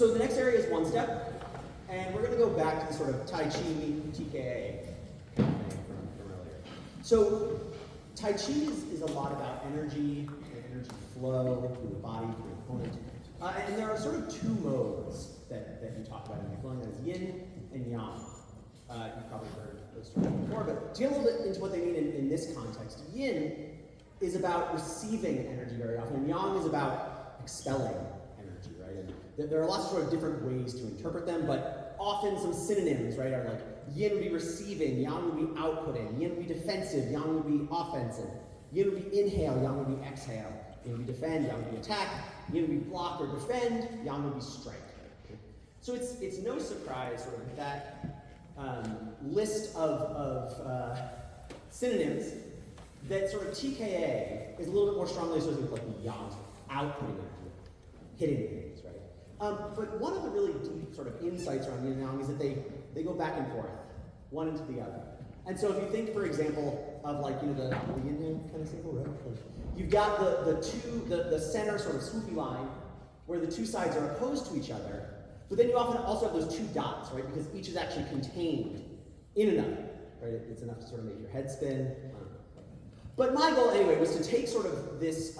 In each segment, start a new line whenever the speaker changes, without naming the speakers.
So the next area is one step, and we're going to go back to the sort of Tai Chi TKA kind of thing from earlier. So Tai Chi is a lot about energy and energy flow through the body, through the opponent. And there are sort of two modes that you talk about in flowing, that is yin and yang. You've probably heard those terms before, but to get a little bit into what they mean in this context, yin is about receiving energy very often, and yang is about expelling energy, right? And there are lots of sort of different ways to interpret them, but often some synonyms, right, are like yin would be receiving, yang would be outputting, yin would be defensive, yang would be offensive, yin would be inhale, yang would be exhale, yin would be defend, yang would be attack, yin would be block or defend, yang would be strike. So it's no surprise sort of that list of synonyms that sort of TKA is a little bit more strongly associated with like the yang, outputting energy, hitting things, right? But one of the really deep sort of insights around yin and yang is that they go back and forth, one into the other. And so if you think, for example, of like, the yin yang kind of symbol, right? You've got the center sort of swoopy line where the two sides are opposed to each other, but then you often also have those two dots, right? Because each is actually contained in another, right? It's enough to sort of make your head spin. But my goal anyway was to take sort of this,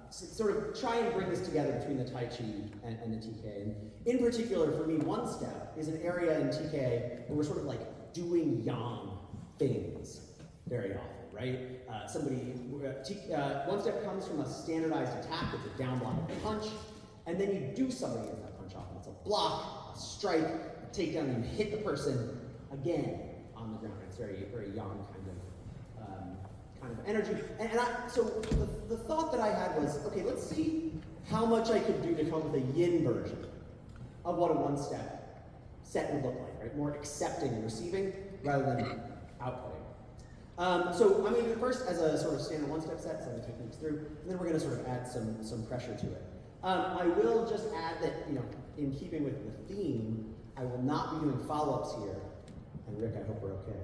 sort of try and bring this together between the Tai Chi and the TKA. And in particular, for me, one step is an area in TKA where we're sort of like doing yang things very often, right? One step comes from a standardized attack. It's a down block and a punch, and then you do something against that punch often. It's a block, a strike, a takedown, and you hit the person again on the ground. It's very, very yang kind of energy. So the thought that I had was, okay, let's see how much I could do to come up with a yin version of what a one-step set would look like, right? More accepting and receiving rather than outputting. So I'm going to do it first as a sort of standard one-step set, so I'm going to take things through, and then we're going to sort of add some pressure to it. I will just add that, in keeping with the theme, I will not be doing follow-ups here. And Rick, I hope we're okay.